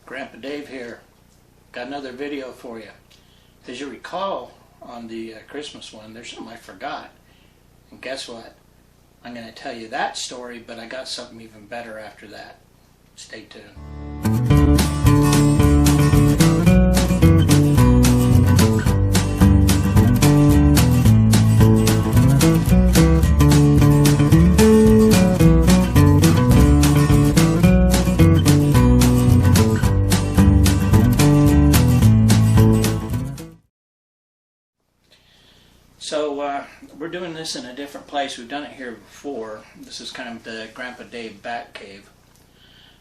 Grandpa Dave here. Got another video for you. As you recall, on the Christmas one, there's something I forgot. And guess what? I'm going to tell you that story, but I got something even better after that. Stay tuned. So we're doing this in a different place. We've done it here before. This is kind of the Grandpa Dave bat cave,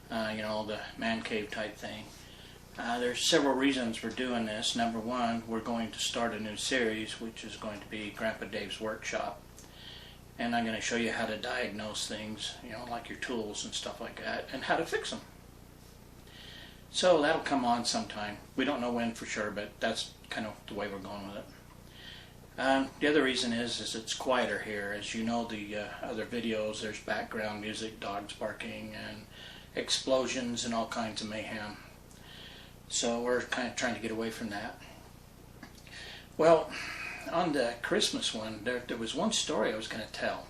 the man cave type thing. There's several reasons we're doing this. Number one, we're going to start a new series, which is going to be Grandpa Dave's Workshop. And I'm going to show you how to diagnose things, like your tools and stuff like that, and how to fix them. So that'll come on sometime. We don't know when for sure, but that's kind of the way we're going with it. The other reason is it's quieter here. As you know, the other videos, there's background music, dogs barking, and explosions and all kinds of mayhem. So we're kind of trying to get away from that. Well, on the Christmas one, there was one story I was going to tell.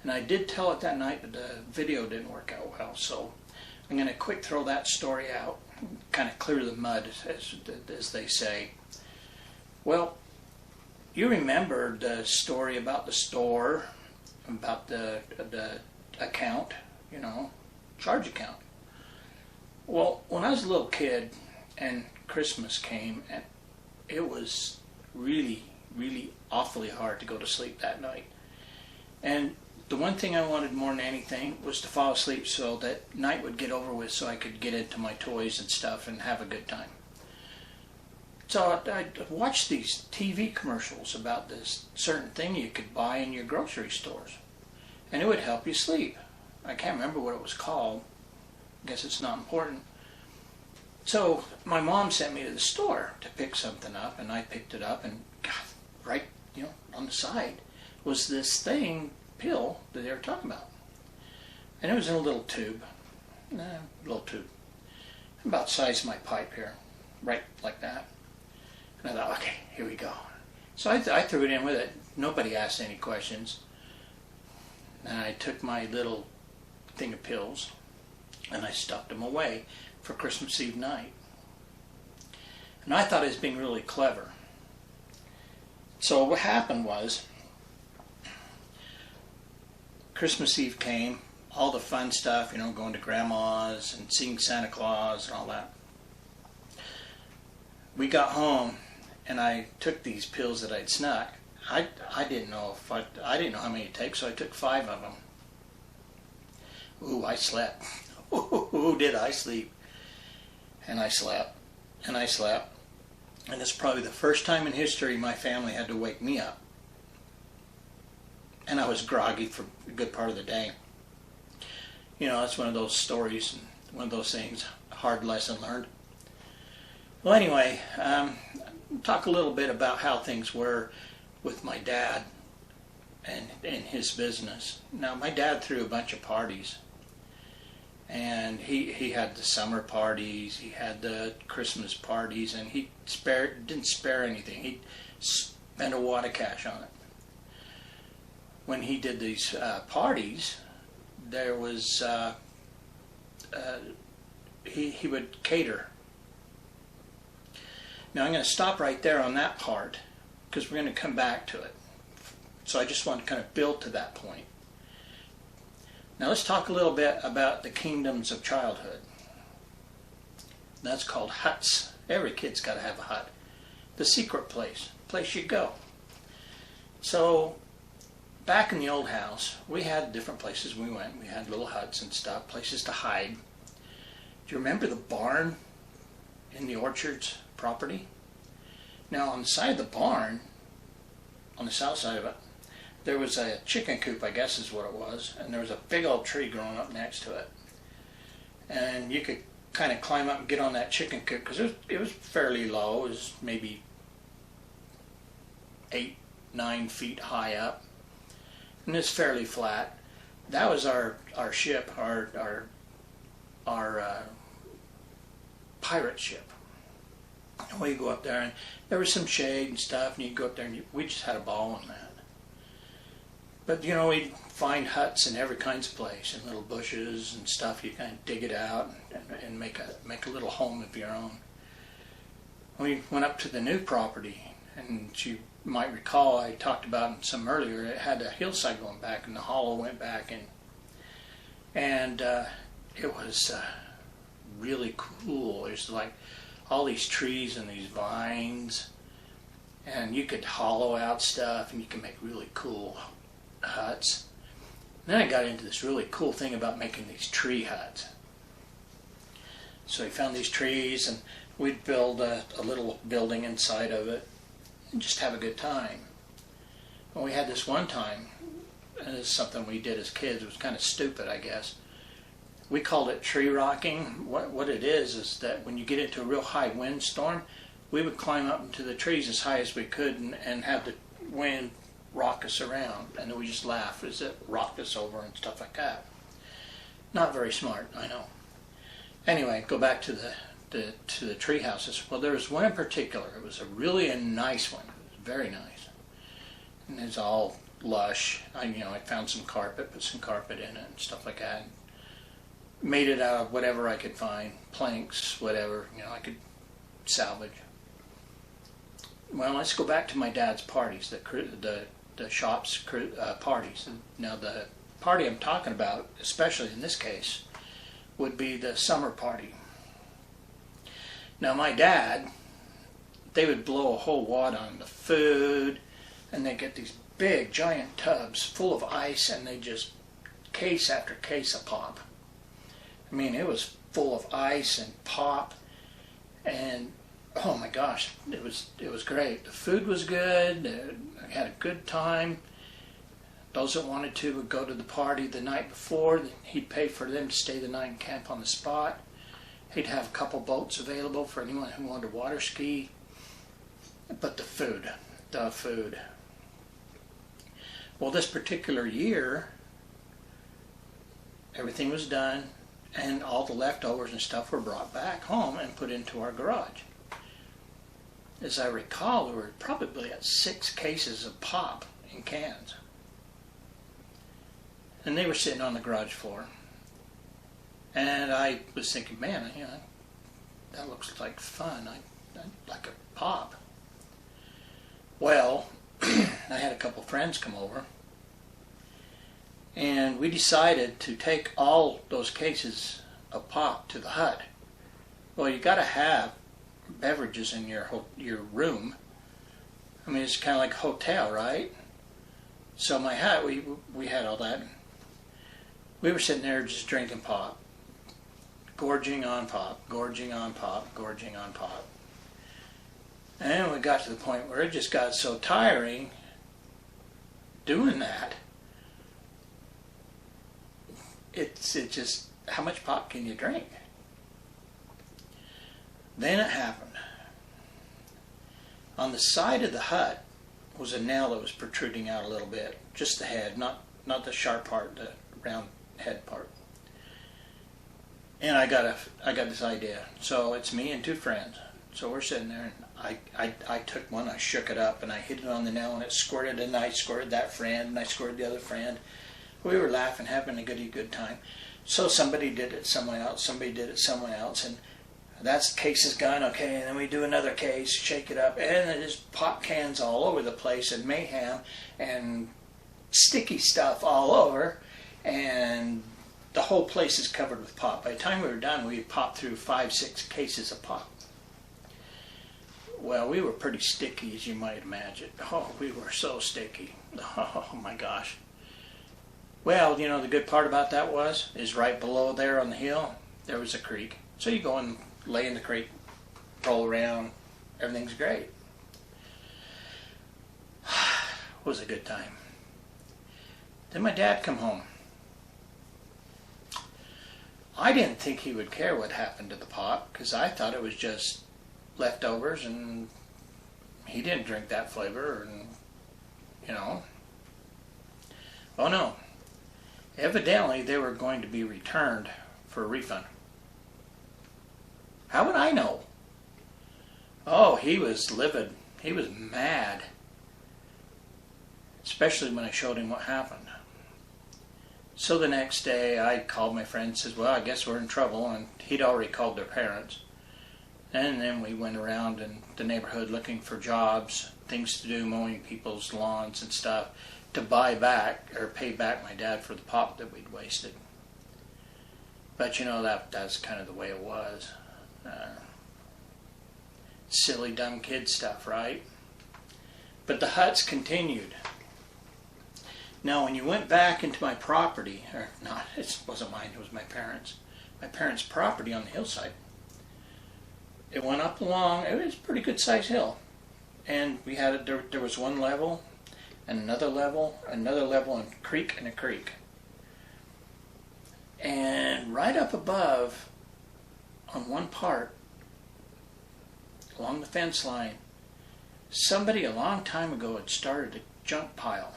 And I did tell it that night, but the video didn't work out well. So I'm going to quick throw that story out, kind of clear the mud, as they say. Well, you remember the story about the store, about the account, charge account. Well, when I was a little kid and Christmas came, and it was really, really awfully hard to go to sleep that night. And the one thing I wanted more than anything was to fall asleep so that night would get over with so I could get into my toys and stuff and have a good time. So I'd watch these TV commercials about this certain thing you could buy in your grocery stores. And it would help you sleep. I can't remember what it was called. I guess it's not important. So my mom sent me to the store to pick something up, and I picked it up, and God, right, on the side was this pill that they were talking about. And it was in a little tube. About the size of my pipe here. Right like that. And I thought, okay, here we go. So I threw it in with it. Nobody asked any questions. And I took my little thing of pills and I stuffed them away for Christmas Eve night. And I thought I was being really clever. So what happened was, Christmas Eve came, all the fun stuff, going to Grandma's and seeing Santa Claus and all that. We got home, and I took these pills that I'd snuck. I didn't know I didn't know how many to take, so I took 5 of them. Ooh, I slept. Ooh, did I sleep? And I slept, and I slept, and it's probably the first time in history my family had to wake me up. And I was groggy for a good part of the day. It's one of those stories, one of those things, hard lesson learned. Well, anyway, talk a little bit about how things were with my dad and his business. Now, my dad threw a bunch of parties, and he had the summer parties, he had the Christmas parties, and he didn't spare anything. He spent a wad of cash on it. When he did these parties, there was he would cater. Now I'm going to stop right there on that part because we're going to come back to it. So I just want to kind of build to that point. Now let's talk a little bit about the kingdoms of childhood. That's called huts. Every kid's got to have a hut. The secret place you go. So back in the old house, we had different places we went. We had little huts and stuff, places to hide. Do you remember the barn in the orchards property? Now on the side of the barn, on the south side of it, there was a chicken coop, I guess is what it was, and there was a big old tree growing up next to it. And you could kind of climb up and get on that chicken coop because it was fairly low. It was maybe 8-9 feet high up, and it's fairly flat. That was our ship, our pirate ship. And we go up there, and there was some shade and stuff, and you go up there, and we just had a ball on that. But you know, we'd find huts in every kinds of place, and little bushes and stuff. You kind of dig it out and make a little home of your own. We went up to the new property, and you might recall I talked about some earlier. It had a hillside going back, and the hollow went back, and it was really cool. There's like all these trees and these vines, and you could hollow out stuff, and you can make really cool huts. And then I got into this really cool thing about making these tree huts. So we found these trees, and we'd build a little building inside of it and just have a good time. And we had this one time, and this is something we did as kids. It was kind of stupid, I guess. We called it tree rocking. What it is that when you get into a real high windstorm, we would climb up into the trees as high as we could and have the wind rock us around, and then we just laugh as it rocked us over and stuff like that. Not very smart, I know. Anyway, go back to the tree houses. Well, there was one in particular. It was a nice one. It was very nice, and it's all lush. I found some carpet, put some carpet in it and stuff like that. And made it out of whatever I could find, planks, whatever I could salvage. Well, let's go back to my dad's parties, the shop's parties. Now, the party I'm talking about, especially in this case, would be the summer party. Now, my dad, they would blow a whole wad on the food, and they get these big, giant tubs full of ice, and they just case after case of pop. I mean, it was full of ice and pop, and oh my gosh, it was great. The food was good. I had a good time. Those that wanted to would go to the party the night before. He'd pay for them to stay the night and camp on the spot. He'd have a couple boats available for anyone who wanted to water ski. But the food. Well, this particular year, everything was done, and all the leftovers and stuff were brought back home and put into our garage. As I recall, we were probably at 6 cases of pop in cans. And they were sitting on the garage floor. And I was thinking, man, that looks like fun. I'd like a pop. Well, I had a couple friends come over, and we decided to take all those cases of pop to the hut. Well, you got to have beverages in your room. I mean, it's kind of like a hotel, right? So my hut, we had all that. We were sitting there just drinking pop, gorging on pop, gorging on pop, gorging on pop. And then we got to the point where it just got so tiring doing that. It's just, how much pop can you drink? Then it happened. On the side of the hut was a nail that was protruding out a little bit, just the head, not the sharp part, the round head part. And I got this idea. So it's me and 2 friends. So we're sitting there, and I took one, I shook it up, and I hit it on the nail, and it squirted, and I squirted that friend, and I squirted the other friend. We were laughing, having a good time. So somebody did it somewhere else, somebody did it somewhere else, and that case is gone, okay, and then we do another case, shake it up, and there's pop cans all over the place, and mayhem, and sticky stuff all over, and the whole place is covered with pop. By the time we were done, we had popped through 5-6 cases of pop. Well, we were pretty sticky, as you might imagine. Oh, we were so sticky. Oh my gosh. Well, the good part about that is right below there on the hill, there was a creek. So you go and lay in the creek, roll around, everything's great. It was a good time. Then my dad come home. I didn't think he would care what happened to the pop, because I thought it was just leftovers, and he didn't drink that flavor, and Oh no. Evidently they were going to be returned for a refund. How would I know? Oh, he was livid. He was mad. Especially when I showed him what happened. So the next day I called my friend and says, well, I guess we're in trouble. And he'd already called their parents. And then we went around in the neighborhood looking for jobs, things to do, mowing people's lawns and stuff, to buy back or pay back my dad for the pop that we'd wasted. But you know, that's kind of the way it was. Silly, dumb kid stuff, right? But the huts continued. Now, when you went back into my property, or not, it wasn't mine, it was my parents' property on the hillside. It went up along, it was a pretty good sized hill. And we had there was one level, and another level, and a creek and a creek. And right up above, on one part, along the fence line, somebody a long time ago had started a junk pile.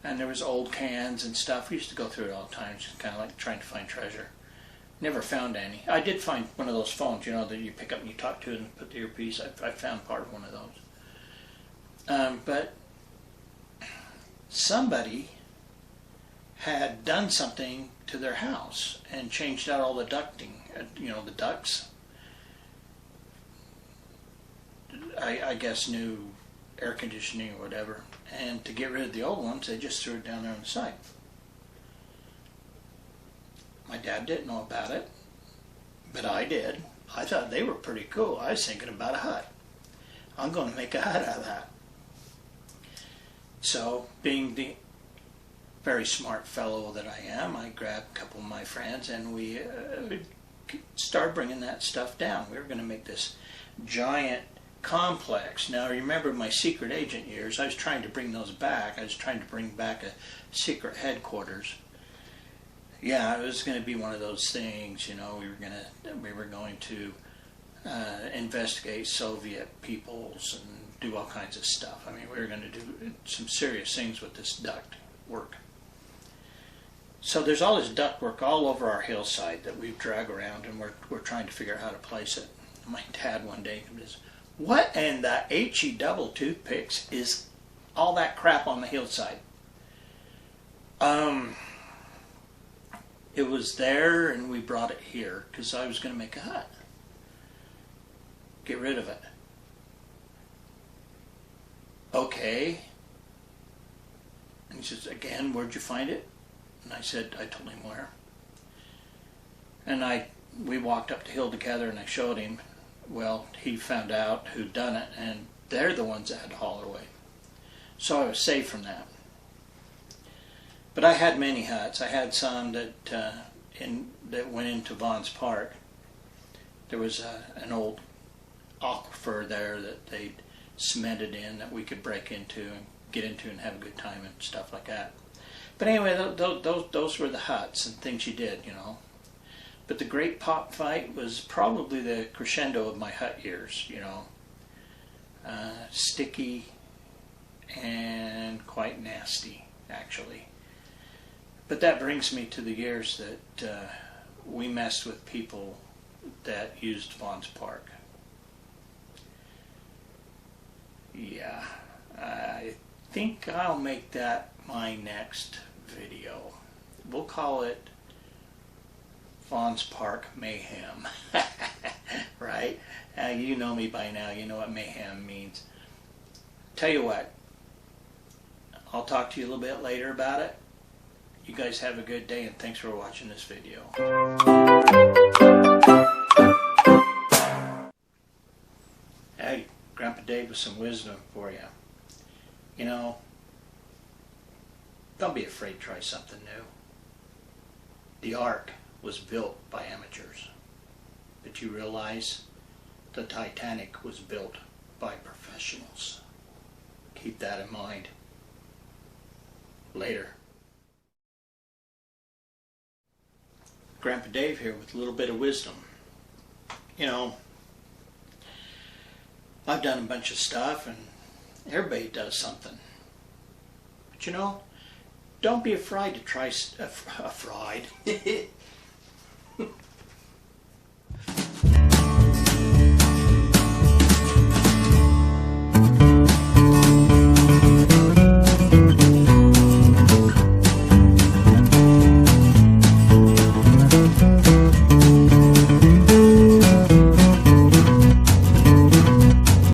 And there was old cans and stuff. We used to go through it all the time, just kind of like trying to find treasure. Never found any. I did find one of those phones, you know, that you pick up and you talk to it and put the earpiece. I found part of one of those. But somebody had done something to their house and changed out all the ducting, you know, the ducts. I guess new air conditioning or whatever. And to get rid of the old ones, they just threw it down there on the side. My dad didn't know about it, but I did. I thought they were pretty cool. I was thinking about a hut. I'm going to make a hut out of that. So, being the very smart fellow that I am, I grabbed a couple of my friends and we started bringing that stuff down. We were going to make this giant complex. Now, remember my secret agent years, I was trying to bring those back. I was trying to bring back a secret headquarters. Yeah, it was going to be one of those things, you know, we were going to investigate Soviet peoples and do all kinds of stuff. I mean, we were going to do some serious things with this duct work. So there's all this duct work all over our hillside that we've dragged around, and we're trying to figure out how to place it. My dad one day comes, what in the HE double toothpicks is all that crap on the hillside? It was there and we brought it here because I was going to make a hut. Get rid of it. Okay. And he says, again, where'd you find it? And I said, I told him where. And we walked up the hill together and I showed him. Well, he found out who'd done it, and they're the ones that had to haul it away. So I was saved from that. But I had many huts. I had some that went into Vaughn's Park. There was an old aquifer there that they'd cemented in that we could break into and get into and have a good time and stuff like that. But anyway, those were the huts and things you did, you know. But the great pop fight was probably the crescendo of my hut years, you know. Sticky and quite nasty, actually. But that brings me to the years that we messed with people that used Vaughn's Park. Yeah, I think I'll make that my next video. We'll call it Vaughn's Park Mayhem. Right? You know me by now. You know what mayhem means. Tell you what, I'll talk to you a little bit later about it. You guys have a good day, and thanks for watching this video. Hey, Grandpa Dave with some wisdom for you. You know, don't be afraid to try something new. The Ark was built by amateurs, but you realize the Titanic was built by professionals. Keep that in mind. Later. Grandpa Dave here with a little bit of wisdom. You know, I've done a bunch of stuff and everybody does something. But you know, don't be afraid to try